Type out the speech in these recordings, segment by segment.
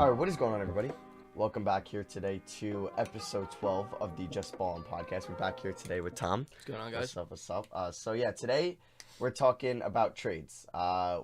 All right, what is going on, everybody? Welcome back here today to episode 12 of the Just Ballin' podcast. We're back here today with Tom. What's going on, guys? What's up? Today we're talking about trades.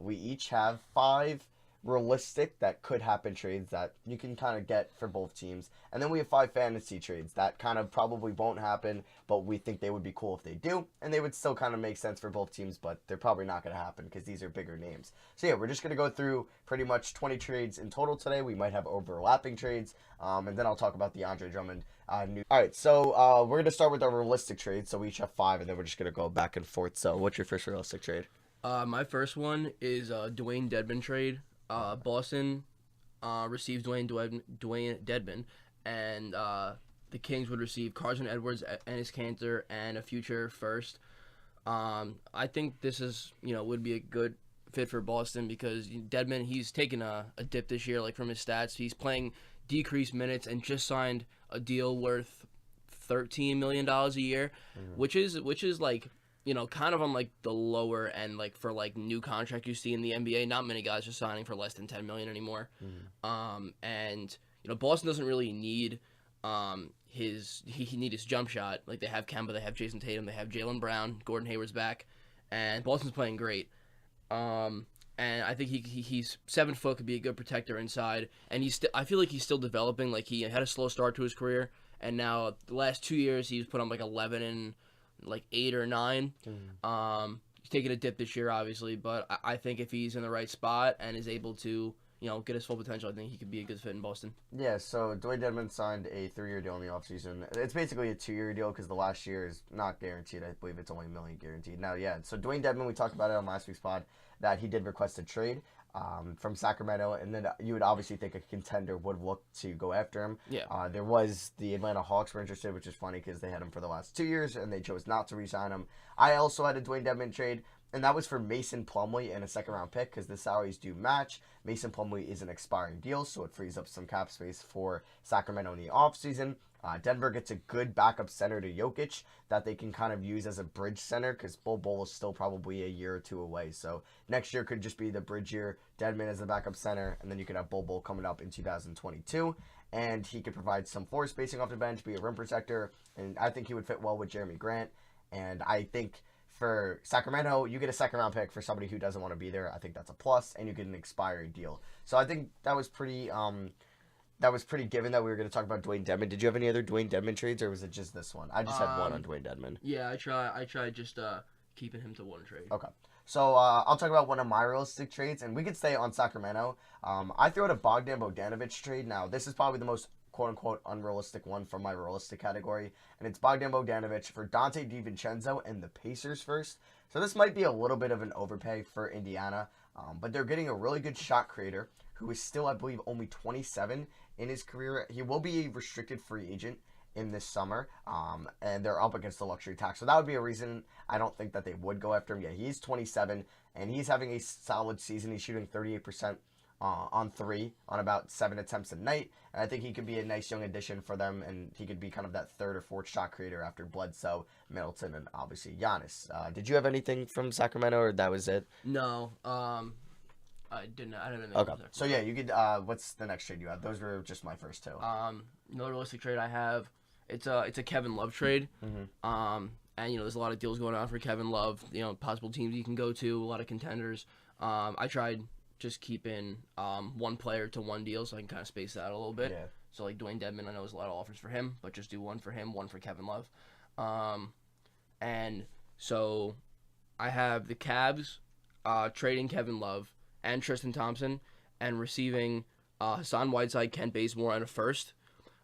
We each have 5 realistic that could happen trades that you can kind of get for both teams. And then we have 5 fantasy trades that kind of probably won't happen, but we think they would be cool if they do. And they would still kind of make sense for both teams, but they're probably not going to happen because these are bigger names. So yeah, we're just going to go through pretty much 20 trades in total today. We might have overlapping trades, and then I'll talk about the Andre Drummond news. All right, so we're going to start with our realistic trades. So we each have 5, and then we're just going to go back and forth. So what's your first realistic trade? My first one is Dwayne Dedmon trade. Boston receives Dwayne Dedmon, and the Kings would receive Carson Edwards, Enes Kanter, and a future first. I think this is would be a good fit for Boston because Dedmon, he's taken a dip this year, like from his stats. He's playing decreased minutes and just signed a deal worth $13 million a year, which is like kind of on like the lower end, like for like new contract you see in the NBA. Not many guys are signing for less than $10 million anymore. And Boston doesn't really need he need his jump shot. Like they have Kemba, they have Jason Tatum, they have Jaylen Brown, Gordon Hayward's back, and Boston's playing great. And I think he's 7 foot, could be a good protector inside, and I feel like he's still developing. Like he had a slow start to his career, and now the last 2 years he's put on like 11 and like 8 or 9. He's taking a dip this year, obviously, but I think if he's in the right spot and is able to, get his full potential, I think he could be a good fit in Boston. Yeah, so Dwayne Dedmon signed a 3-year deal in the offseason. It's basically a 2-year deal because the last year is not guaranteed. I believe it's only $1 million guaranteed. Now, yeah, so Dwayne Dedmon, we talked about it on last week's pod, that he did request a trade from Sacramento, and then you would obviously think a contender would look to go after him. Yeah. There was the Atlanta Hawks were interested, which is funny because they had him for the last 2 years, and they chose not to re-sign him. I also had a Dwayne Dedmon trade, and that was for Mason Plumlee and a second-round pick because the salaries do match. Mason Plumlee is an expiring deal, so it frees up some cap space for Sacramento in the offseason. Denver gets a good backup center to Jokic that they can kind of use as a bridge center because Bol is still probably a year or 2 away. So next year could just be the bridge year. Dedmon as the backup center, and then you could have Bol coming up in 2022. And he could provide some floor spacing off the bench, be a rim protector, and I think he would fit well with Jeremy Grant. And I think for Sacramento, you get a second-round pick for somebody who doesn't want to be there. I think that's a plus, and you get an expiring deal. So I think that was pretty given that we were going to talk about Dwayne Dedmon. Did you have any other Dwayne Dedmon trades, or was it just this one? I just had one on Dwayne Dedmon. Yeah, I tried just keeping him to one trade. Okay. So I'll talk about one of my realistic trades, and we could stay on Sacramento. I threw out a Bogdan Bogdanovic trade. Now, this is probably the most quote-unquote unrealistic one from my realistic category, and it's Bogdan Bogdanovic for Dante DiVincenzo and the Pacers first. So this might be a little bit of an overpay for Indiana, but they're getting a really good shot creator who is still, I believe, only 27 in his career. He will be a restricted free agent in this summer, and they're up against the luxury tax. So that would be a reason I don't think that they would go after him. Yeah, he's 27, and he's having a solid season. He's shooting 38% on 3 on about 7 attempts a night, and I think he could be a nice young addition for them, and he could be kind of that 3rd or 4th shot creator after Bledsoe, Middleton, and obviously Giannis. Did you have anything from Sacramento, or that was it? No, I didn't. Okay. So yeah, you could. What's the next trade you have? Those were just my first 2. Another realistic trade I have. It's a Kevin Love trade. And there's a lot of deals going on for Kevin Love. Possible teams he can go to. A lot of contenders. I tried just keeping one player to one deal so I can kind of space that out a little bit. Yeah. So like Dwayne Dedmon, I know there's a lot of offers for him, but just do one for him, one for Kevin Love. And so I have the Cavs trading Kevin Love and Tristan Thompson and receiving Hassan Whiteside, Kent Bazemore, and a first.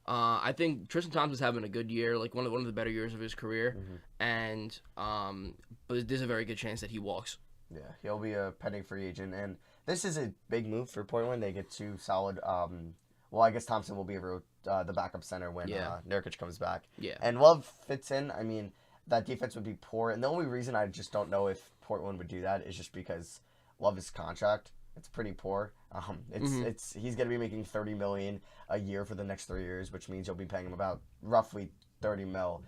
I think Tristan Thompson's having a good year, like one of the better years of his career, and but there's a very good chance that he walks. Yeah, he'll be a pending free agent, and this is a big move for Portland. They get 2 solid. Well, I guess Thompson will be the backup center when Nurkic comes back. Yeah, and Love fits in. I mean, that defense would be poor, and the only reason I just don't know if Portland would do that is just because Love's contract. It's pretty poor. He's gonna be making $30 million a year for the next 3 years, which means you'll be paying him about roughly $30 million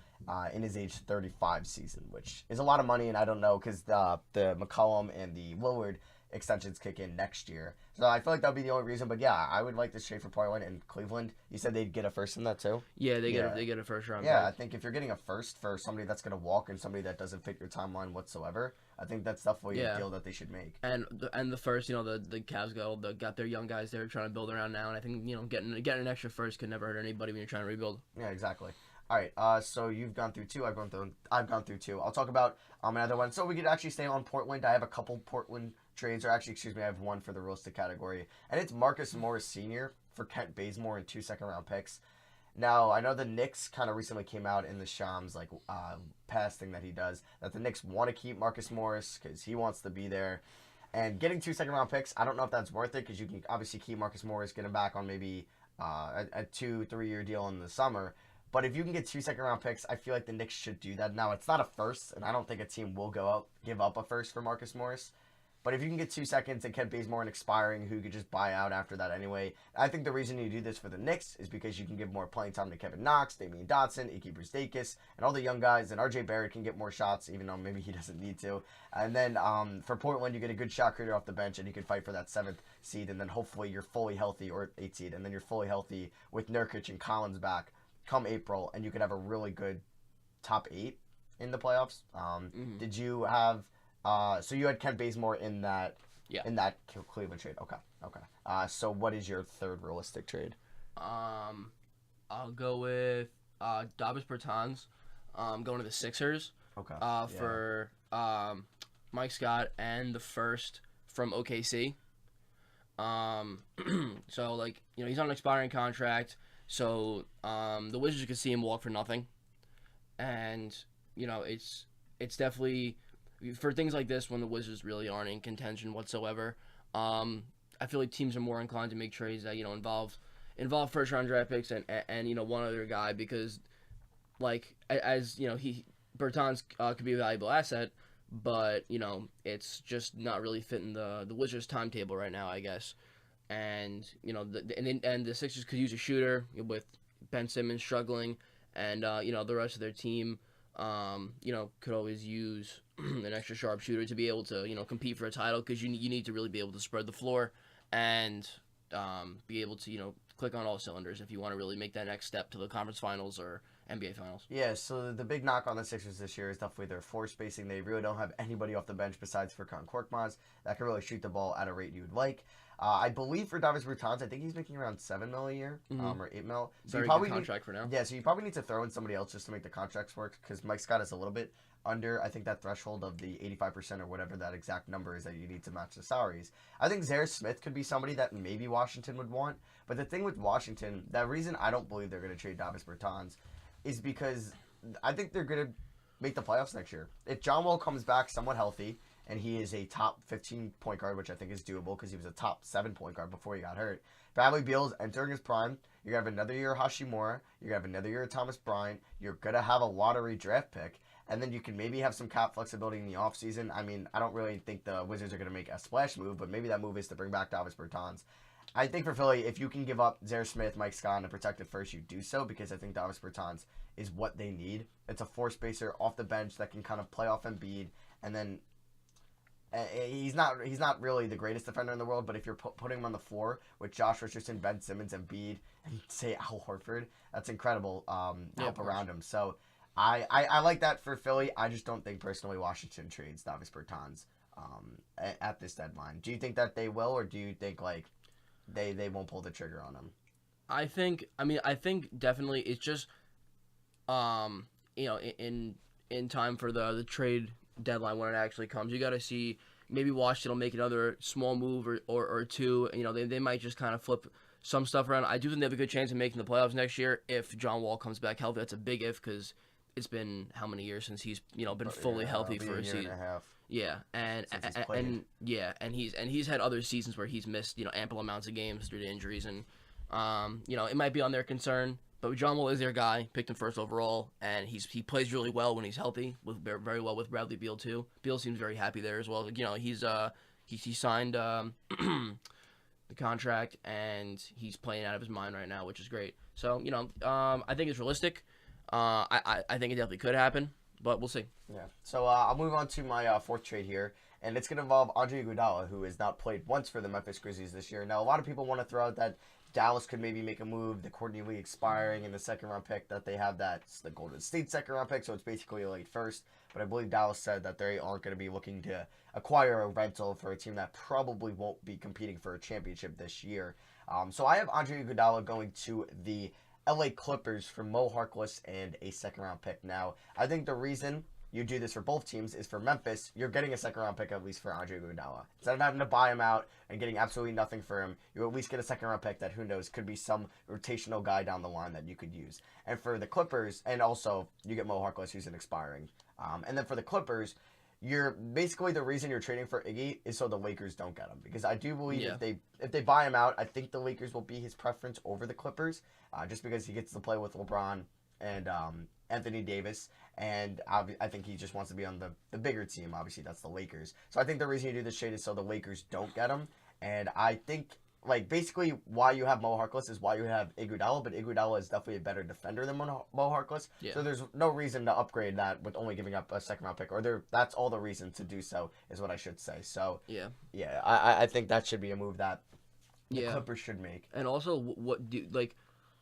in his age 35 season, which is a lot of money. And I don't know because the McCollum and the Lillard extensions kick in next year. So I feel like that would be the only reason. But yeah, I would like this trade for Portland and Cleveland. You said they'd get a first in that too? Yeah, they get a first round Yeah, pick. I think if you're getting a first for somebody that's going to walk and somebody that doesn't fit your timeline whatsoever, I think that's definitely a deal that they should make. And the first, the Cavs got their young guys they're trying to build around now, and I think getting an extra first could never hurt anybody when you're trying to rebuild. Yeah, exactly. All right, so you've gone through two. I've gone through two. I'll talk about another one. So we could actually stay on Portland. I have a couple Portland trades, or actually, excuse me, I have one for the realistic category, and it's Marcus Morris Sr. for Kent Bazemore and 2 second-round picks. Now, I know the Knicks kind of recently came out in the Shams pass thing that he does, that the Knicks want to keep Marcus Morris because he wants to be there. And getting 2 second-round picks, I don't know if that's worth it because you can obviously keep Marcus Morris, get him back on maybe a 2-3 year deal in the summer. But if you can get 2 second-round picks, I feel like the Knicks should do that. Now, it's not a first, and I don't think a team will give up a first for Marcus Morris. But if you can get 2 seconds and Kent Bazemore and expiring, who you could just buy out after that anyway. I think the reason you do this for the Knicks is because you can give more playing time to Kevin Knox, Damian Dotson, Ike Brzdakis, and all the young guys. And RJ Barrett can get more shots, even though maybe he doesn't need to. And then for Portland, you get a good shot creator off the bench, and you can fight for that 7th seed. And then hopefully you're fully healthy, or 8th seed, and then you're fully healthy with Nurkic and Collins back come April, and you could have a really good top 8 in the playoffs. Did you have... so you had Kent Bazemore in that Cleveland trade. Okay. So what is your third realistic trade? I'll go with Davis Bertans, going to the Sixers. Okay. For Mike Scott and the first from OKC. So he's on an expiring contract, so the Wizards could see him walk for nothing, and it's definitely. For things like this, when the Wizards really aren't in contention whatsoever, I feel like teams are more inclined to make trades that involve first round draft picks and one other guy, because Bertans could be a valuable asset, but it's just not really fitting the Wizards timetable right now, I guess. And the Sixers could use a shooter with Ben Simmons struggling, and the rest of their team. Could always use an extra sharp shooter to be able to, compete for a title, because you need to really be able to spread the floor and be able to, click on all cylinders if you want to really make that next step to the conference finals or NBA finals. Yeah, so the big knock on the Sixers this year is definitely their floor spacing. They really don't have anybody off the bench besides Furkan Korkmaz that can really shoot the ball at a rate you would like. I believe for Davis Bertans, I think he's making around $7 million a year, or $8 million. So Very you probably good contract for now. Yeah, so you probably need to throw in somebody else just to make the contracts work, because Mike Scott is a little bit under, I think, that threshold of the 85% or whatever that exact number is that you need to match the salaries. I think Zaire Smith could be somebody that maybe Washington would want, but the thing with Washington, the reason I don't believe they're going to trade Davis Bertans is because I think they're going to make the playoffs next year. If John Wall comes back somewhat healthy, and he is a top 15 point guard, which I think is doable because he was a top 7 point guard before he got hurt. Bradley Beal is entering his prime. You're going to have another year of Hashimura. You're going to have another year of Thomas Bryant. You're going to have a lottery draft pick. And then you can maybe have some cap flexibility in the offseason. I mean, I don't really think the Wizards are going to make a splash move, but maybe that move is to bring back Davis Bertans. I think for Philly, if you can give up Zaire Smith, Mike Scott, and a protected first, you do so, because I think Davis Bertans is what they need. It's a floor spacer off the bench that can kind of play off Embiid, and then he's not really the greatest defender in the world, but if you're putting him on the floor with Josh Richardson, Ben Simmons, Embiid, and say Al Horford, that's incredible help around him. So I like that for Philly. I just don't think personally Washington trades Davis Bertans at this deadline. Do you think that they will, or do you think they won't pull the trigger on him? I think definitely it's just in time for the trade deadline when it actually comes. You got to see maybe Washington will make another small move or two. They might just kind of flip some stuff around. I do think they have a good chance of making the playoffs next year if John Wall comes back healthy. That's a big if, because it's been how many years since he's been fully healthy for a season. And a half. Yeah, and he's had other seasons where he's missed ample amounts of games due to injuries, and it might be on their concern. But John Wall is their guy, picked him first overall, and he plays really well when he's healthy, very well with Bradley Beal too. Beal seems very happy there as well. He signed the contract, and he's playing out of his mind right now, which is great. So I think it's realistic. I think it definitely could happen, but we'll see. Yeah. So I'll move on to my fourth trade here, and it's going to involve Andre Iguodala, who has not played once for the Memphis Grizzlies this year. Now, a lot of people want to throw out that Dallas could maybe make a move, the Courtney Lee expiring, and the second-round pick that they have, that's the Golden State second-round pick, so it's basically a late first. But I believe Dallas said that they aren't going to be looking to acquire a rental for a team that probably won't be competing for a championship this year. So I have Andre Iguodala going to the LA Clippers for Mo Harkless and a second-round pick. Now, I think the reason you do this for both teams is for Memphis, you're getting a second-round pick at least for Andre Iguodala. Instead of having to buy him out and getting absolutely nothing for him, you at least get a second-round pick that, who knows, could be some rotational guy down the line that you could use. And for the Clippers, and also you get Mo Harkless, who's an expiring. And then for the Clippers, you're basically the reason you're trading for Iggy is so the Lakers don't get him, because I do believe if they buy him out, I think the Lakers will be his preference over the Clippers, just because he gets to play with LeBron and Anthony Davis, and I think he just wants to be on the bigger team. Obviously, that's the Lakers. So I think the reason you do this trade is so the Lakers don't get him, and I think basically why you have Mo Harkless is why you have Iguodala, but Iguodala is definitely a better defender than Mo Harkless. Yeah. So there's no reason to upgrade that with only giving up a second-round pick, that's all the reason to do so, is what I should say. So yeah, I think that should be a move that the Clippers should make. And also, what do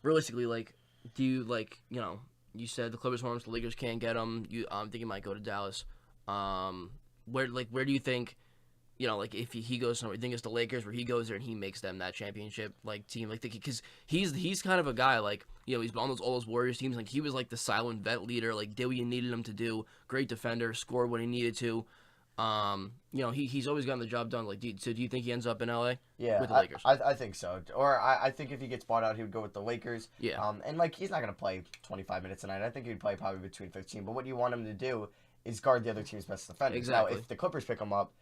realistically do you you said the Clippers want him, the Lakers can't get him. I think he might go to Dallas. Where do you think? If he goes somewhere, you think it's the Lakers where he goes there and he makes them that championship team, because he's kind of a guy he's on all those Warriors teams. He was the silent vet leader, did what you needed him to do, great defender, scored when he needed to. He's always gotten the job done. So do you think he ends up in LA? Yeah, with the Lakers? I think so. Or I think if he gets bought out, he would go with the Lakers. Yeah. And he's not gonna play 25 minutes a night. I think he'd play probably between 15. But what you want him to do is guard the other team's best defenders. Exactly. Now, if the Clippers pick him up,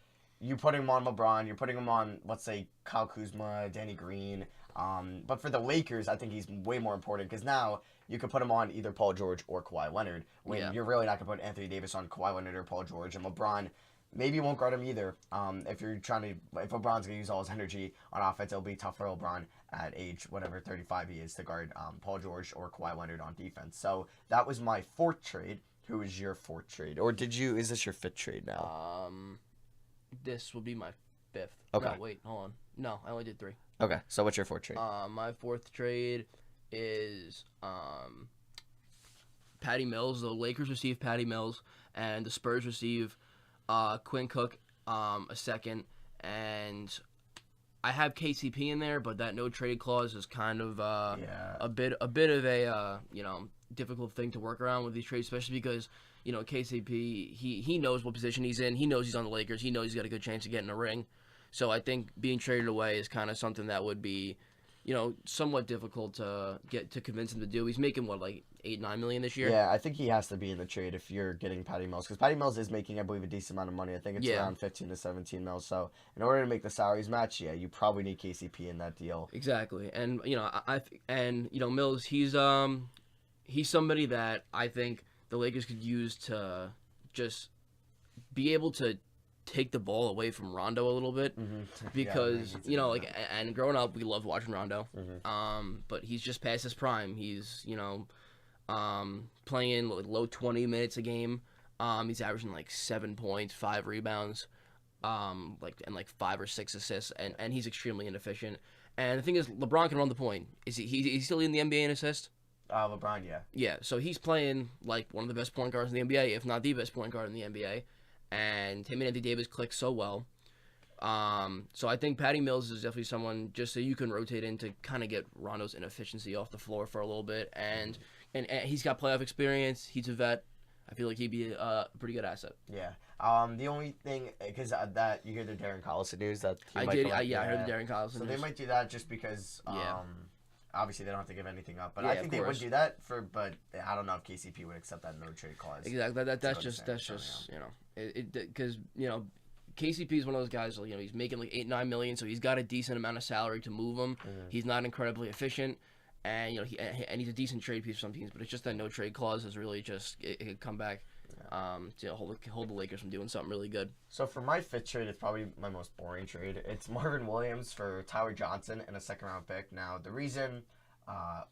you putting him on LeBron, you're putting him on, let's say, Kyle Kuzma, Danny Green. But for the Lakers, I think he's way more important, because now you could put him on either Paul George or Kawhi Leonard, when you're really not going to put Anthony Davis on Kawhi Leonard or Paul George. And LeBron maybe won't guard him either. If LeBron's going to use all his energy on offense, it'll be tough for LeBron at age, 35 he is, to guard Paul George or Kawhi Leonard on defense. So that was my fourth trade. Who is your fourth trade? Or is this your fifth trade now? This will be my fifth. Okay. No, wait, hold on. No, I only did three. Okay, so what's your fourth trade? My fourth trade is Patty Mills. The Lakers receive Patty Mills, and the Spurs receive Quinn Cook, a second, and I have KCP in there, but that no trade clause is kind of a bit of a difficult thing to work around with these trades, especially because KCP he knows what position he's in. He knows he's on the Lakers. He knows he's got a good chance of getting a ring. So I think being traded away is kind of something that would be, somewhat difficult to convince him to do. He's making $8-9 million this year. Yeah, I think he has to be in the trade if you're getting Patty Mills, because Patty Mills is making, I believe, a decent amount of money. I think it's around 15 to 17 mil. So in order to make the salaries match, you probably need KCP in that deal. Exactly, and Mills, he's somebody that I think the Lakers could use to just be able to take the ball away from Rondo a little bit, because and growing up we loved watching Rondo, but he's just past his prime. He's playing low 20 minutes a game. He's averaging 7 points, 5 rebounds, and 5 or 6 assists, and he's extremely inefficient. And the thing is, LeBron can run the point. Is he still in the NBA in assists? LeBron, yeah. Yeah, so he's playing one of the best point guards in the NBA, if not the best point guard in the NBA. And him and Anthony Davis click so well. So I think Patty Mills is definitely someone just so you can rotate in to kind of get Rondo's inefficiency off the floor for a little bit. And he's got playoff experience. He's a vet. I feel like he'd be a pretty good asset. Yeah. The only thing, because that you hear the Darren Collison news that I heard the Darren Collison news. So they might do that just because. Obviously, they don't have to give anything up, but I think they would do that but I don't know if KCP would accept that no trade clause. Exactly. That's just because KCP is one of those guys. He's making $8-9 million, so he's got a decent amount of salary to move him. He's not incredibly efficient, and he's a decent trade piece for some teams. But it's just that no trade clause is really just it could come back. Hold the Lakers from doing something really good. So for my fifth trade, it's probably my most boring trade. It's Marvin Williams for Tyler Johnson and a second-round pick. Now, the reason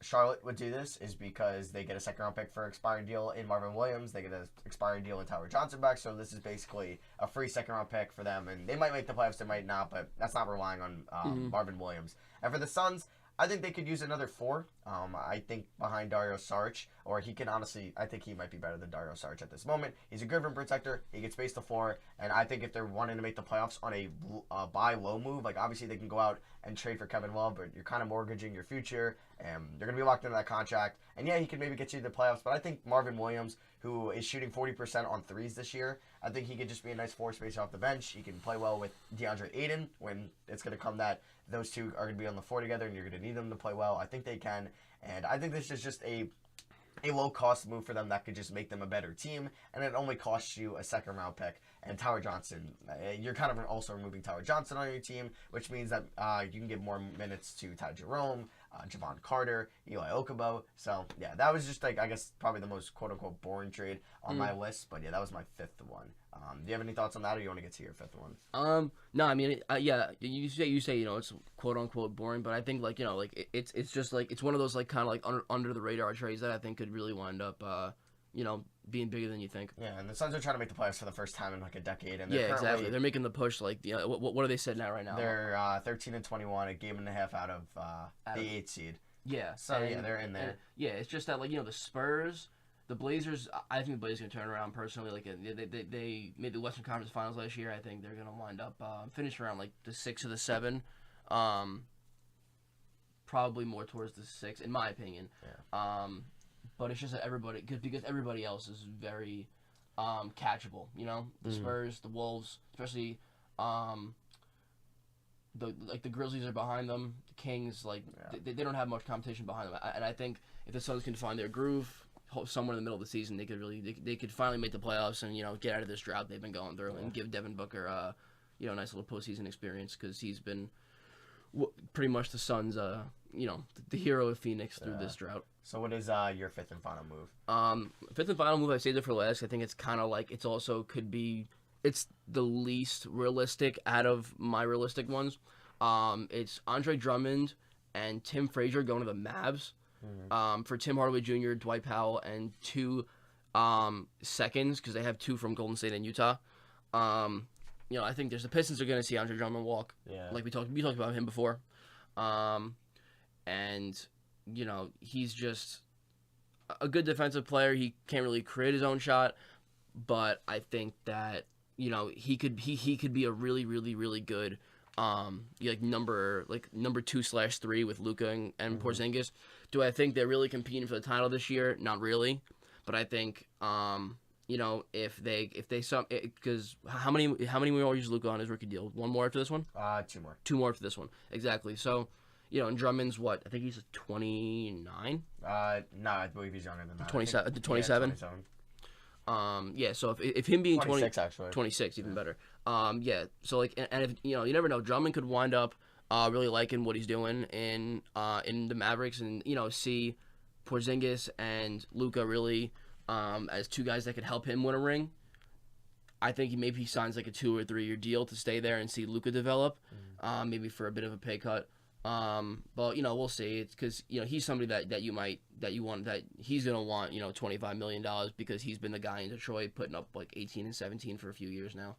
Charlotte would do this is because they get a second round pick for expiring deal in Marvin Williams. They get an expiring deal in Tyler Johnson back. So this is basically a free second round pick for them. And they might make the playoffs, they might not, but that's not relying on Marvin Williams. And for the Suns, I think they could use another 4. I think behind Dario Saric, or he can honestly, I think he might be better than Dario Saric at this moment. He's a good rim protector. He can space the floor, and I think if they're wanting to make the playoffs on a buy low move, like obviously they can go out and trade for Kevin Love, but you're kind of mortgaging your future, and you're going to be locked into that contract. And yeah, he can maybe get you to the playoffs, but I think Marvin Williams, who is shooting 40% on threes this year, I think he could just be a nice floor spacer off the bench. He can play well with DeAndre Ayton when it's going to come that those two are going to be on the floor together and you're going to need them to play well. I think they can. And I think this is just a low-cost move for them that could just make them a better team. And it only costs you a second-round pick. And Tyler Johnson, you're kind of also removing Tyler Johnson on your team, which means that you can give more minutes to Ty Jerome, Javon Carter, Eli Okubo. So, yeah, that was just, like, I guess, probably the most quote-unquote boring trade on my list. But, yeah, that was my 5th one. Do you have any thoughts on that, or you want to get to your 5th one? No, I mean, yeah, you say, you know, it's quote unquote boring, but I think like, you know, like it's just like it's one of those like kind of like under the radar trades that I think could really wind up, you know, being bigger than you think. Yeah, and the Suns are trying to make the playoffs for the first time in like a decade, and exactly. They're making the push. Like, you know, what are they sitting at right now? They're 13-21, a game and a half out of the 8th seed. Yeah, so yeah, they're in there. Yeah, it's just that like, you know, the Spurs. The Blazers, I think the Blazers are going to turn around personally. Like they made the Western Conference Finals last year. I think they're going to wind up finish around like the 6 or the 7. Probably more towards the 6, in my opinion. Yeah. But it's just that because everybody else is very catchable. You know, the Spurs, the Wolves, especially the Grizzlies are behind them. The Kings, like they don't have much competition behind them. And I think if the Suns can find their groove somewhere in the middle of the season, they could finally make the playoffs and, you know, get out of this drought they've been going through and give Devin Booker you know, a nice little postseason experience, because he's been pretty much the Suns you know, the hero of Phoenix through this drought. So what is your 5th and final move? 5th and final move, I saved it for last. I think it's kind of like it's the least realistic out of my realistic ones. It's Andre Drummond and Tim Frazier going to the Mavs. For Tim Hardaway Jr., Dwight Powell, and 2 seconds, because they have 2 from Golden State and Utah. You know, I think the Pistons are going to see Andre Drummond walk. Yeah. Like we talked about him before. And, you know, he's just a good defensive player. He can't really create his own shot, but I think that, you know, he could be a really, really, really good like number 2/3 with Luka and Porzingis. Do I think they're really competing for the title this year? Not really, but I think you know, if they because how many more years Luka on his rookie deal? 1 more after this one? 2 more. 2 more after this one. Exactly. So, you know, and Drummond's what? I think he's 29. No, I believe he's younger than that. 27. Yeah, 27. Yeah, so if him being 26, actually. 26, even better. Yeah, so like, and if, you know, you never know, Drummond could wind up really liking what he's doing in the Mavericks, and, you know, see Porzingis and Luka really as 2 guys that could help him win a ring. I think he signs like a 2 or 3 year deal to stay there and see Luka develop, maybe for a bit of a pay cut. But, you know, we'll see. It's because, you know, he's somebody that he's gonna want, you know, $25 million, because he's been the guy in Detroit putting up like 18 and 17 for a few years now.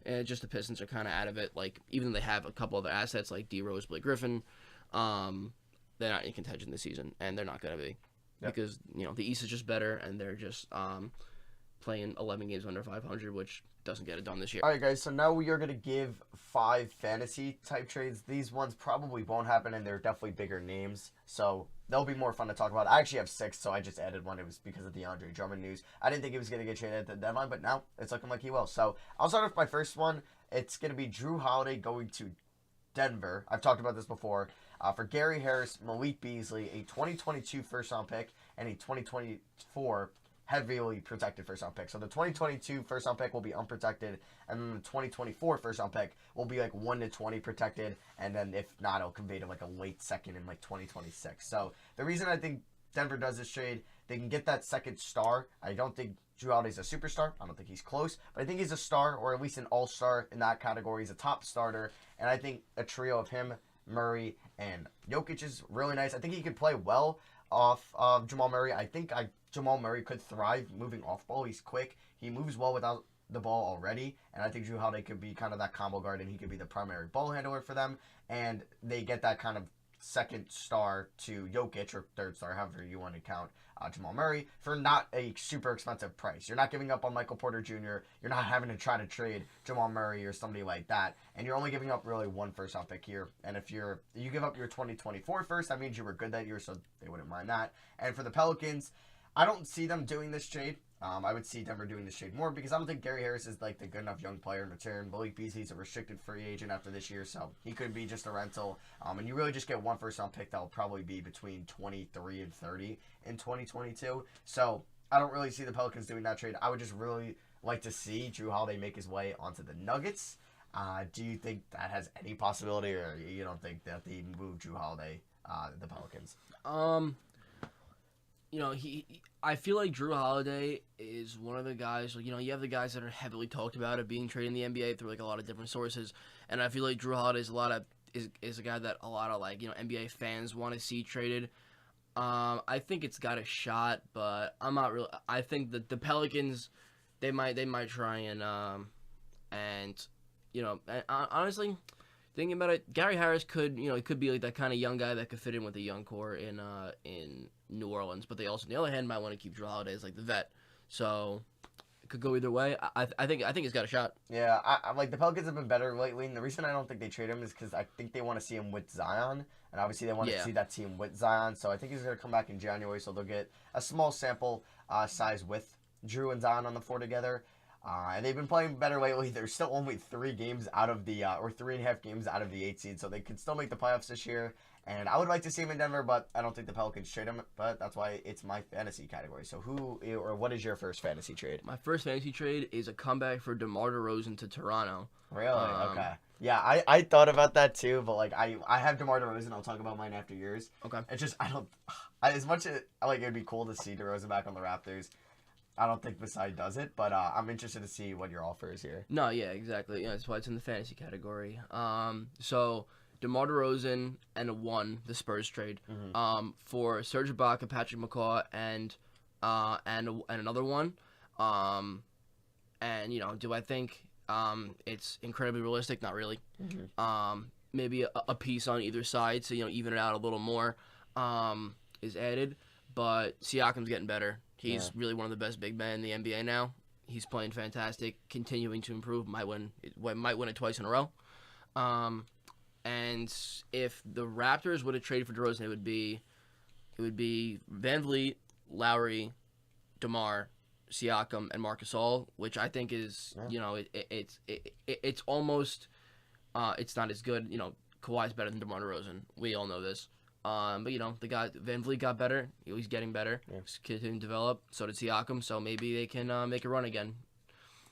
And just the Pistons are kind of out of it. Like, even though they have a couple other assets like D Rose, Blake Griffin, they're not in contention this season, and they're not gonna be, because, you know, the East is just better, and they're just playing 11 games under 500, which doesn't get it done this year. All right, guys, so now we are going to give 5 fantasy-type trades. These ones probably won't happen, and they're definitely bigger names, so they'll be more fun to talk about. I actually have 6, so I just added 1. It was because of the Andre Drummond news. I didn't think he was going to get traded at the deadline, but now it's looking like he will. So I'll start with my first one. It's going to be Drew Holiday going to Denver. I've talked about this before. For Gary Harris, Malik Beasley, a 2022 first-round pick, and a 2024 heavily protected first-round pick. So the 2022 first-round pick will be unprotected, and then the 2024 first-round pick will be like 1-20 protected, and then if not, it'll convey to like a late second in like 2026. So the reason I think Denver does this trade, they can get that second star. I don't think Drew Holiday's a superstar. I don't think he's close, but I think he's a star, or at least an all-star in that category. He's a top starter, and I think a trio of him, Murray, and Jokic is really nice. I think he could play well off of Jamal Murray. I think Jamal Murray could thrive moving off ball. He's quick. He moves well without the ball already, and I think Drew Holiday could be kind of that combo guard, and he could be the primary ball handler for them, and they get that kind of second star to Jokic, or third star, however you want to count Jamal Murray, for not a super expensive price. You're not giving up on Michael Porter Jr., you're not having to try to trade Jamal Murray or somebody like that, and you're only giving up really one first-round pick here, and if you give up your 2024 first, that means you were good that year, so they wouldn't mind that. And for the Pelicans, I don't see them doing this trade. I would see Denver doing this trade more because I don't think Gary Harris is like the good enough young player in return. Malik Beasley's a restricted free agent after this year, so he could be just a rental. And you really just get one first round pick that will probably be between 23 and 30 in 2022. So I don't really see the Pelicans doing that trade. I would just really like to see Drew Holiday make his way onto the Nuggets. Do you think that has any possibility, or you don't think that they move Drew Holiday, the Pelicans? I feel like Drew Holiday is one of the guys, you have the guys that are heavily talked about it being traded in the NBA through like a lot of different sources, and I feel like Drew Holiday is a guy that a lot of NBA fans want to see traded. I think it's got a shot, but I'm not really. I think that the Pelicans, they might try and honestly, thinking about it, Gary Harris could he could be like that kind of young guy that could fit in with the young core in New Orleans, but they also, on the other hand, might want to keep Drew Holiday as like the vet. So it could go either way. I think it's got a shot. Yeah, I like the Pelicans have been better lately, and the reason I don't think they trade him is because I think they want to see him with Zion, and obviously they want to see that team with Zion. So I think he's going to come back in January, so they'll get a small sample size with Drew and Zion on the floor together. And they've been playing better lately. They're still only 3 games out of the, or 3.5 games out of the 8 seed, so they could still make the playoffs this year. And I would like to see him in Denver, but I don't think the Pelicans trade him. But that's why it's my fantasy category. So what is your first fantasy trade? My first fantasy trade is a comeback for DeMar DeRozan to Toronto. Really? Okay. Yeah, I thought about that too, but like I have DeMar DeRozan. I'll talk about mine after yours. Okay. It's just as much as like it'd be cool to see DeRozan back on the Raptors. I don't think Masai does it, but I'm interested to see what your offer is here. No, yeah, exactly. That's why it's in the fantasy category. So DeMar DeRozan and the Spurs trade, for Serge Ibaka, Patrick McCaw, and another one. Do I think it's incredibly realistic? Not really. Mm-hmm. Maybe a piece on either side to even it out a little more is added, but Siakam's getting better. He's really one of the best big men in the NBA now. He's playing fantastic, continuing to improve. Might win it twice in a row. And if the Raptors would have traded for DeRozan, it would be Van Vliet, Lowry, DeMar, Siakam, and Marc Gasol, which I think is it's almost it's not as good. Kawhi's better than DeMar DeRozan. We all know this. But the guy Van Vliet got better. He's getting better. Yeah. He's continuing to develop. So did Siakam. So maybe they can make a run again.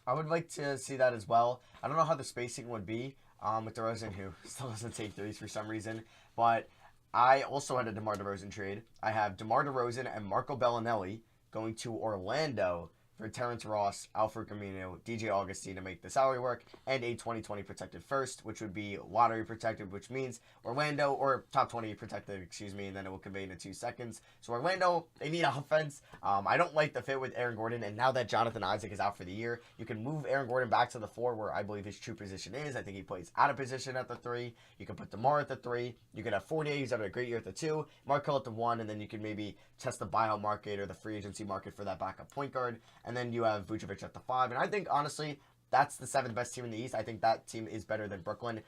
I would like to see that as well. I don't know how the spacing would be with DeRozan, who still doesn't take threes for some reason. But I also had a DeMar DeRozan trade. I have DeMar DeRozan and Marco Bellinelli going to Orlando for Terrence Ross, Alfred Camino, DJ Augustine to make the salary work, and a 2020 protected first, which would be lottery protected, which means Orlando, or top 20 protected, and then it will convey into 2 seconds. So Orlando, they need offense. I don't like the fit with Aaron Gordon, and now that Jonathan Isaac is out for the year, you can move Aaron Gordon back to the 4, where I believe his true position is. I think he plays out of position at the 3. You can put DeMar at the 3. You can have Fournier, who's having a great year at the 2. Markel at the 1, and then you can maybe test the buyout market or the free agency market for that backup point guard. And then you have Vucevic at the 5. And I think, honestly, that's the 7th best team in the East. I think that team is better than Brooklyn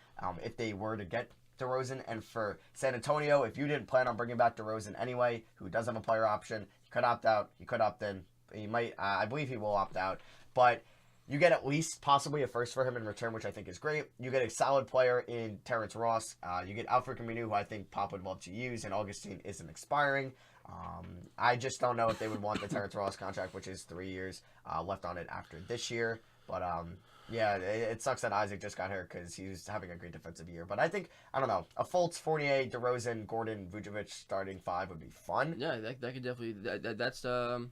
if they were to get DeRozan. And for San Antonio, if you didn't plan on bringing back DeRozan anyway, who does have a player option, he could opt out. He could opt in. He might. I believe he will opt out. But you get at least possibly a first for him in return, which I think is great. You get a solid player in Terrence Ross. You get Alfred Camino, who I think Pop would love to use, and Augustine isn't expiring. I just don't know if they would want the Terrence Ross contract, which is 3 years left on it after this year. But yeah, it sucks that Isaac just got hurt because he was having a great defensive year. But I think, I don't know, a Fultz, Fournier, DeRozan, Gordon, Vucevic starting 5 would be fun. Yeah, that could definitely that's 7,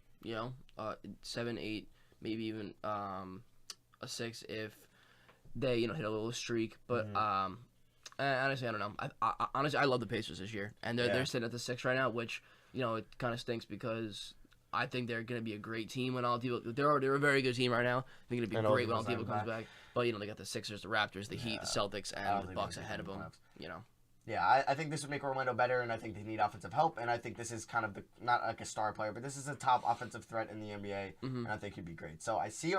8, maybe even a 6 if they hit a little streak. But Honestly, I don't know. Honestly, I love the Pacers this year, and they're sitting at the 6 right now, which it kind of stinks because I think they're going to be a great team when Oladipo. They're a very good team right now. They're going to be great when Oladipo comes back. But they got the Sixers, the Raptors, the Heat, the Celtics, and the Bucks ahead of them. Yeah, I think this would make Orlando better, and I think they need offensive help, and I think this is kind of not like a star player, but this is a top offensive threat in the NBA, and I think he'd be great. So I saw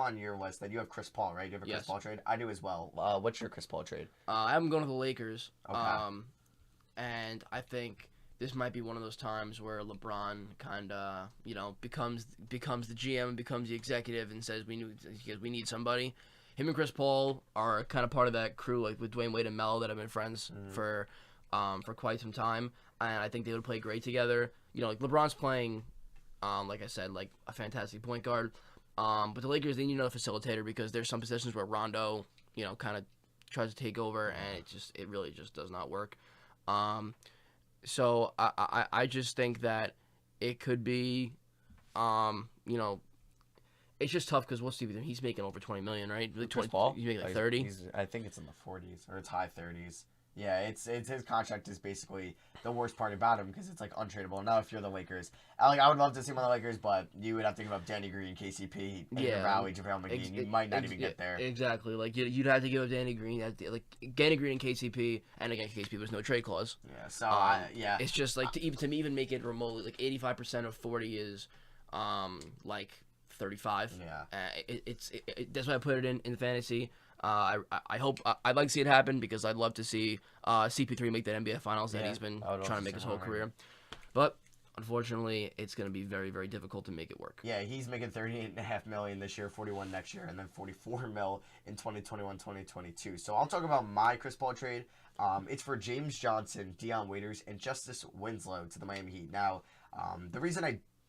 on your list that you have Chris Paul, right? You have a Chris Paul trade? I do as well. What's your Chris Paul trade? I'm going to the Lakers, okay. And I think this might be one of those times where LeBron kind of, becomes the GM and becomes the executive and says we need somebody. Him and Chris Paul are kind of part of that crew, like with Dwayne Wade and Melo, that have been friends for quite some time, and I think they would play great together. Like LeBron's playing, like I said, like a fantastic point guard, but the Lakers, they need another facilitator because there's some positions where Rondo, kind of tries to take over, and it really just does not work. So I just think that it could be, it's just tough because he's making over $20 million, right? Like Chris Paul? He's making like 30. I think it's in the 40s or it's high 30s. Yeah, it's his contract is basically the worst part about him because it's like untradeable. Now, if you're the Lakers, I would love to see him on the Lakers, but you would have to give up Danny Green, KCP, and Raui, JaVale McGee. You might not even get there. Exactly. Like you'd have to give up Danny Green. Danny Green and KCP, and again, KCP was no trade clause. Yeah. So it's just like to even make it remotely like 85% of 40 is, like 35. Yeah. That's why I put it in fantasy. I hope I'd like to see it happen because I'd love to see CP3 make that NBA Finals that he's been trying to make his whole career. But unfortunately, it's going to be very, very difficult to make it work. Yeah, he's making $38.5 million this year, 41 next year, and then $44 million in 2021-2022. So I'll talk about my Chris Paul trade. It's for James Johnson, Dion Waiters, and Justice Winslow to the Miami Heat. Now,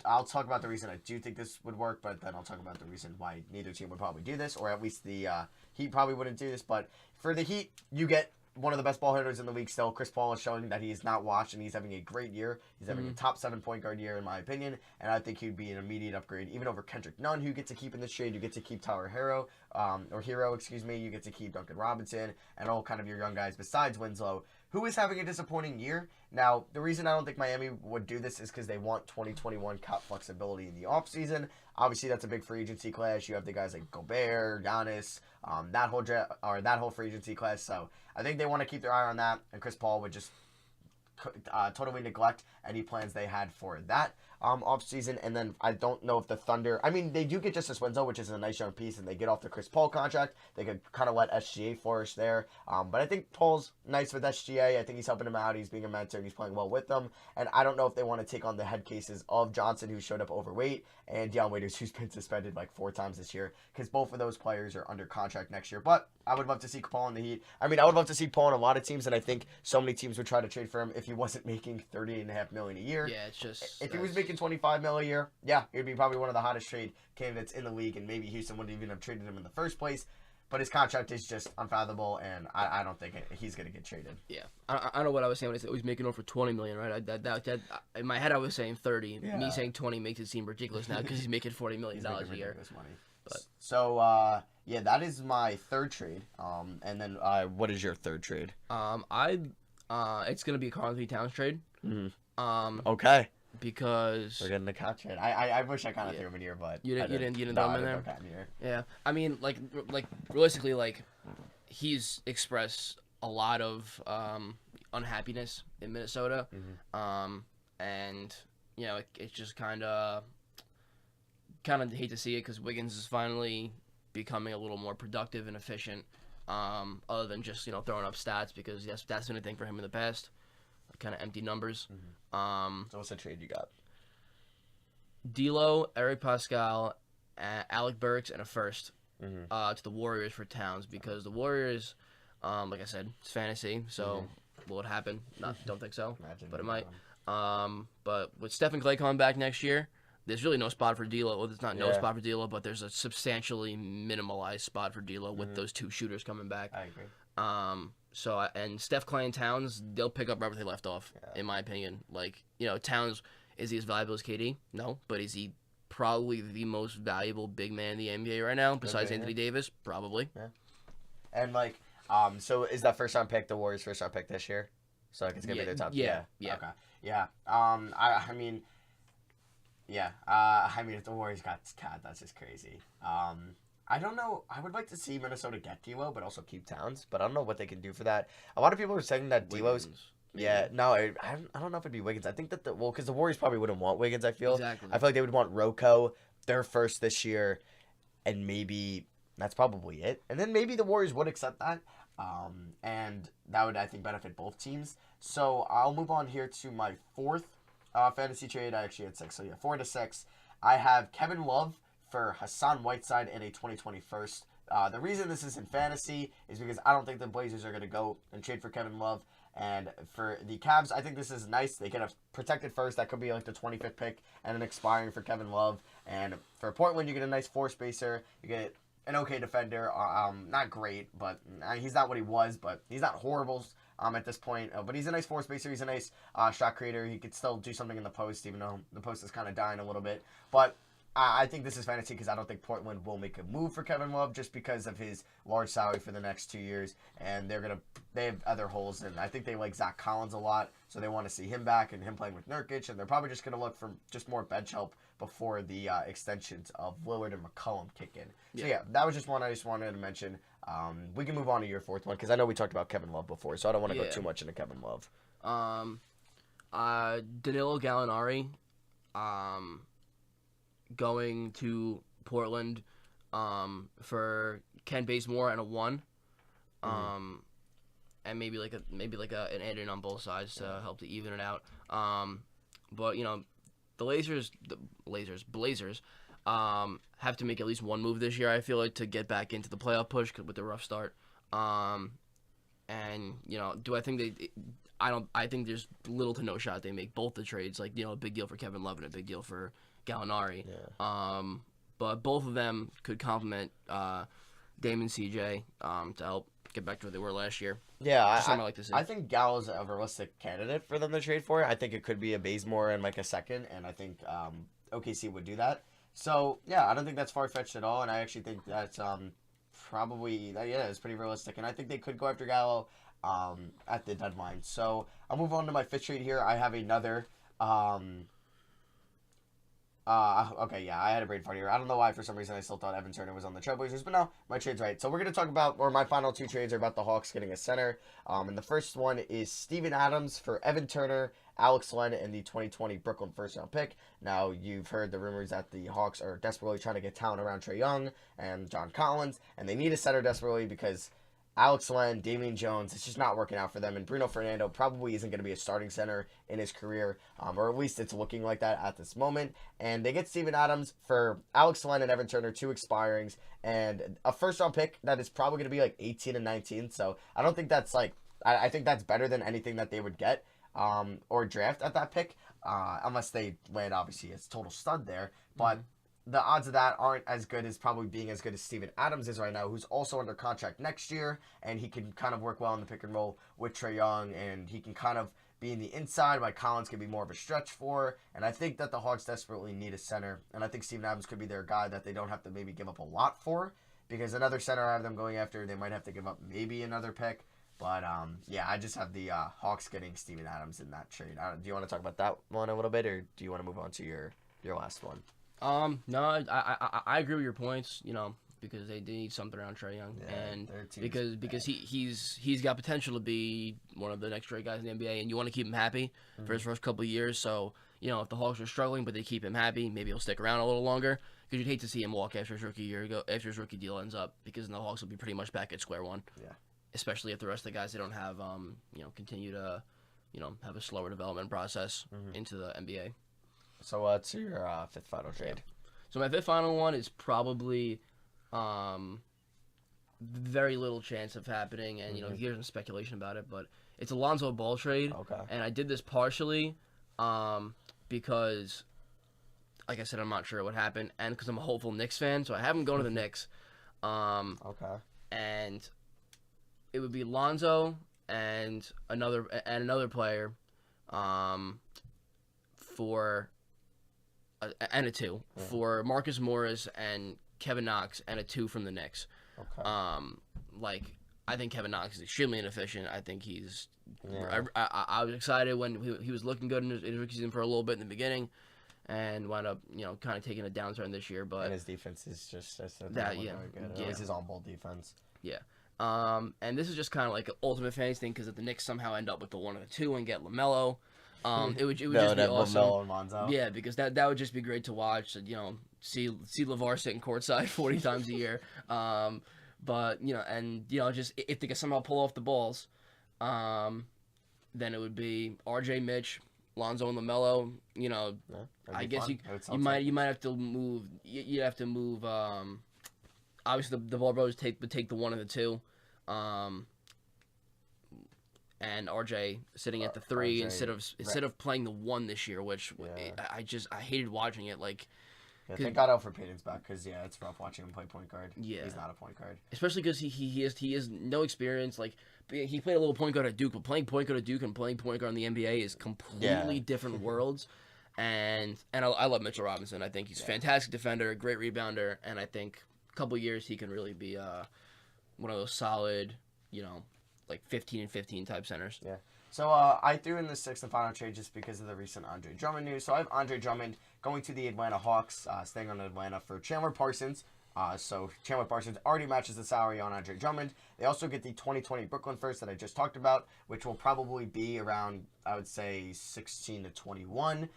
I'll talk about the reason I do think this would work, but then I'll talk about the reason why neither team would probably do this, or at least the Heat probably wouldn't do this. But for the Heat, you get one of the best ball handlers in the league still. Chris Paul is showing that he is not washed, and he's having a great year. He's having a top 7 point guard year, in my opinion, and I think he'd be an immediate upgrade, even over Kendrick Nunn, who you get to keep in this trade. You get to keep Tyler Hero. You get to keep Duncan Robinson, and all kind of your young guys besides Winslow, who is having a disappointing year. Now, the reason I don't think Miami would do this is because they want 2021 cap flexibility in the offseason. Obviously, that's a big free agency class. You have the guys like Gobert, Giannis, that whole free agency class. So I think they want to keep their eye on that, and Chris Paul would just totally neglect any plans they had for that offseason. And then I don't know if the Thunder, they do get Justice Winslow, which is a nice young piece, and they get off the Chris Paul contract. They could kind of let SGA flourish there. But I think Paul's nice with SGA. I think he's helping him out. He's being a mentor, and he's playing well with them. And I don't know if they want to take on the head cases of Johnson, who showed up overweight, and Dion Waiters, who's been suspended like 4 times this year, because both of those players are under contract next year. But I would love to see Paul in the Heat. I would love to see Paul in a lot of teams, and I think so many teams would try to trade for him if he wasn't making $38.5 million a year. Yeah, it's just if he was making $25 million a year, yeah, he would be probably one of the hottest trade candidates in the league, and maybe Houston wouldn't even have traded him in the first place. But his contract is just unfathomable, and I don't think he's going to get traded. Yeah, I don't know what I was saying when I said he's making over $20 million, right? That in my head I was saying 30. Yeah. Me saying 20 makes it seem ridiculous now because he's making $40 million a year. Money. But so that is my third trade. And then what is your third trade? It's going to be a Karl-Anthony Towns trade. Mm-hmm. Okay. Because we're getting the cat trade. I wish I kind of threw him in here, but you didn't throw him in there. Yeah, like realistically, like he's expressed a lot of unhappiness in Minnesota, and it's just kind of hate to see it because Wiggins is finally becoming a little more productive and efficient, other than just throwing up stats, because that's been a thing for him in the past. Kind of empty numbers. So what's the trade you got? D'Lo, Eric Pascal, Alec Burks, and a first to the Warriors for Towns, because the Warriors, like I said, it's fantasy, so will it happen? Don't think so, but it might. But with Steph and Clay coming back next year, there's really no spot for D'Lo. Well, there's not no spot for D'Lo, but there's a substantially minimalized spot for D'Lo with those 2 shooters coming back. I agree. So and Steph, Clay, and Towns, they'll pick up wherever they left off, in my opinion. Like, Towns, is he as valuable as KD? No, but is he probably the most valuable big man in the NBA right now, besides Anthony Davis? Probably. Yeah. And So is that first round pick the Warriors' first round pick this year? So like it's gonna be their top. Yeah. Okay. Yeah. I mean. Yeah. I mean, if the Warriors got Cat, that's just crazy. I don't know. I would like to see Minnesota get D'Lo, but also keep Towns. But I don't know what they can do for that. A lot of people are saying that D'Lo's. Wiggins, maybe. Yeah, no, I don't know if it'd be Wiggins. I think that because the Warriors probably wouldn't want Wiggins. I feel. Exactly. I feel like they would want Rocco, their first this year, and maybe that's probably it. And then maybe the Warriors would accept that, and that would I think benefit both teams. So I'll move on here to my fourth fantasy trade. I actually had 6, so yeah, 4 to 6. I have Kevin Love for Hassan Whiteside in a 2021st. The reason this is in fantasy is because I don't think the Blazers are going to go and trade for Kevin Love. And for the Cavs, I think this is nice. They get a protected first. That could be like the 25th pick and an expiring for Kevin Love. And for Portland, you get a nice floor spacer. You get an okay defender. Not great, but he's not what he was, but he's not horrible at this point. But he's a nice floor spacer. He's a nice shot creator. He could still do something in the post, even though the post is kind of dying a little bit. But I think this is fantasy because I don't think Portland will make a move for Kevin Love just because of his large salary for the next 2 years, and they have other holes, and I think they like Zach Collins a lot, so they want to see him back and him playing with Nurkic, and they're probably just going to look for just more bench help before the extensions of Lillard and McCollum kick in. So yeah, that was just one I just wanted to mention. We can move on to your fourth one because I know we talked about Kevin Love before, so I don't want to go too much into Kevin Love. Danilo Gallinari. Going to Portland for Ken Bazemore and a 1, and maybe like an add-in on both sides to help to even it out. But you know, the Blazers have to make at least one move this year. I feel like to get back into the playoff push with the rough start. And you know, do I think they? I think there's little to no shot they make both the trades. Like, you know, a big deal for Kevin Love and a big deal for Gallinari. Yeah. But both of them could complement Dame and CJ to help get back to where they were last year. Yeah, I like to see. I think Gallo's a realistic candidate for them to trade for. I think it could be a Bazemore and like a second, and I think OKC would do that. So yeah, I don't think that's far fetched at all, and I actually think that's probably it's pretty realistic, and I think they could go after Gallo at the deadline. So I'll move on to my fifth trade here. I have another. Okay, yeah, I had a brain fart here. I don't know why, for some reason, I still thought Evan Turner was on the Trailblazers, but no, my trade's right. So we're going to talk about, or my final 2 trades are about the Hawks getting a center. And the first one is Steven Adams for Evan Turner, Alex Len, and the 2020 Brooklyn first-round pick. Now, you've heard the rumors that the Hawks are desperately trying to get talent around Trae Young and John Collins, and they need a center desperately because Alex Len, Damian Jones, it's just not working out for them. And Bruno Fernando probably isn't going to be a starting center in his career, or at least it's looking like that at this moment. And they get Steven Adams for Alex Len and Evan Turner, 2 expirings, and a first-round pick that is probably going to be like 18 and 19. So I don't think that's like, I think that's better than anything that they would get or draft at that pick, unless they land, obviously, as total stud there. But the odds of that aren't as good as probably being as good as Steven Adams is right now, who's also under contract next year, and he can kind of work well in the pick and roll with Trae Young, and he can kind of be in the inside, while Collins can be more of a stretch for. And I think that the Hawks desperately need a center, and I think Steven Adams could be their guy that they don't have to maybe give up a lot for, because another center I have them going after, they might have to give up maybe another pick. But, yeah, I just have the Hawks getting Steven Adams in that trade. Do you want to talk about that one a little bit, or do you want to move on to your last one? No, I agree with your points, you know, because they need something around Trae Young, and because he's got potential to be one of the next great guys in the NBA, and you want to keep him happy for his first couple of years. So, you know, if the Hawks are struggling, but they keep him happy, maybe he'll stick around a little longer, because you'd hate to see him walk after his rookie deal ends up, because then the Hawks will be pretty much back at square one. Yeah. Especially if the rest of the guys they don't have, you know, continue to, you know, have a slower development process into the NBA. So what's your fifth final trade? Yeah. So my fifth final one is probably very little chance of happening, and you know, here's some speculation about it, but it's a Lonzo Ball trade. Okay. And I did this partially because, like I said, I'm not sure what happened, and because I'm a hopeful Knicks fan, so I have him going to the Knicks. Okay. And it would be Lonzo and another player for. And a 2 for Marcus Morris and Kevin Knox, and a 2 from the Knicks. Okay. Like, I think Kevin Knox is extremely inefficient. I think he's. Yeah. I was excited when he was looking good in his rookie season for a little bit in the beginning, and wound up kind of taking a downturn this year. But And his defense is just that very good. yeah. At least his on-ball defense. Yeah. And this is just kind of like an ultimate fantasy thing because if the Knicks somehow end up with the 1 or the 2 and get LaMelo, it would just be awesome. LaMelo and Lonzo. Yeah, because that would just be great to watch. See LeVar sitting courtside 40 times a year. But just if they can somehow pull off the balls, then it would be RJ, Mitch, Lonzo, and LaMelo. I guess you might have to move. You have to move. Obviously, the Ball brothers would take the 1 and the 2, and RJ sitting at the 3 RJ, instead of playing the 1 this year, which I hated watching it. Like, thank God Alfred Payton's back because it's rough watching him play point guard. Yeah, he's not a point guard, especially because he has no experience. Like, he played a little point guard at Duke, but playing point guard at Duke and playing point guard in the NBA is completely different worlds. And I love Mitchell Robinson. I think he's a fantastic defender, a great rebounder, and I think a couple years he can really be one of those solid, like 15 and 15 type centers. Yeah. So I threw in the 6th and final trade just because of the recent Andre Drummond news. So I have Andre Drummond going to the Atlanta Hawks, staying on Atlanta for Chandler Parsons. So Chandler Parsons already matches the salary on Andre Drummond. They also get the 2020 Brooklyn first that I just talked about, which will probably be around, I would say, 16 to 21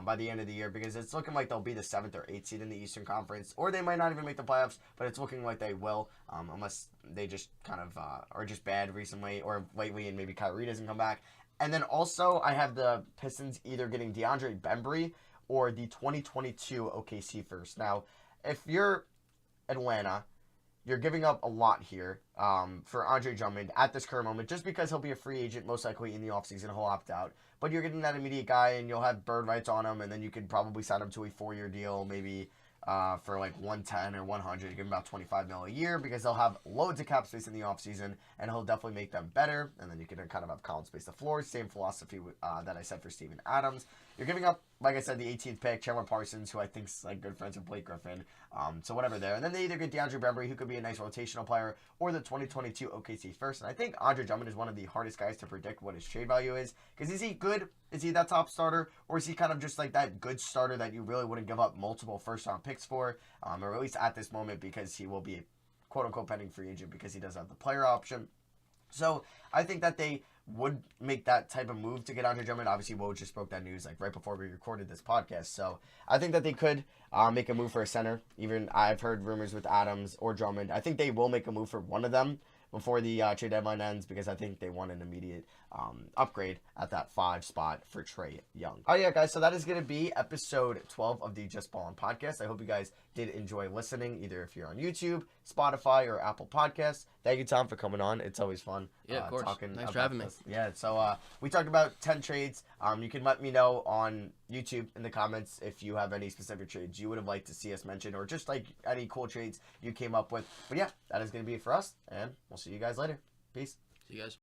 by the end of the year because it's looking like they'll be the 7th or 8th seed in the Eastern Conference, or they might not even make the playoffs, but it's looking like they will unless they just kind of are just bad recently or lately and maybe Kyrie doesn't come back. And then also I have the Pistons either getting DeAndre Bembry or the 2022 OKC first. Now, if you're Atlanta, you're giving up a lot here for Andre Drummond at this current moment just because he'll be a free agent most likely in the offseason. He'll opt out. But you're getting that immediate guy and you'll have bird rights on him and then you could probably sign him to a 4-year deal maybe for like 110 or 100, give him about $25 million a year because they'll have loads of cap space in the offseason and he'll definitely make them better. And then you can kind of have Collins space the floor. Same philosophy that I said for Steven Adams. You're giving up, like I said, the 18th pick, Chandler Parsons, who I think is like good friends with Blake Griffin. So whatever there. And then they either get DeAndre Bembry, who could be a nice rotational player, or the 2022 OKC first. And I think Andre Drummond is one of the hardest guys to predict what his trade value is. Because is he good? Is he that top starter? Or is he kind of just like that good starter that you really wouldn't give up multiple first-round picks for? Or at least at this moment because he will be a quote-unquote pending free agent because he does have the player option. So I think that they would make that type of move to get Andre Drummond. Obviously, Woj just broke that news like right before we recorded this podcast. So I think that they could make a move for a center. Even I've heard rumors with Adams or Drummond. I think they will make a move for one of them before the trade deadline ends because I think they want an immediate upgrade at that 5 spot for Trae Young. Oh yeah, guys, so that is going to be episode 12 of the Just Ballin' podcast. I hope you guys did enjoy listening, either if you're on YouTube, Spotify, or Apple Podcasts. Thank you, Tom, for coming on. It's always fun. Yeah, of course. Thanks for having me. Yeah, so we talked about 10 trades. You can let me know on YouTube in the comments if you have any specific trades you would have liked to see us mention or just like any cool trades you came up with. But yeah, that is going to be it for us, and we'll see you guys later. Peace. See you guys.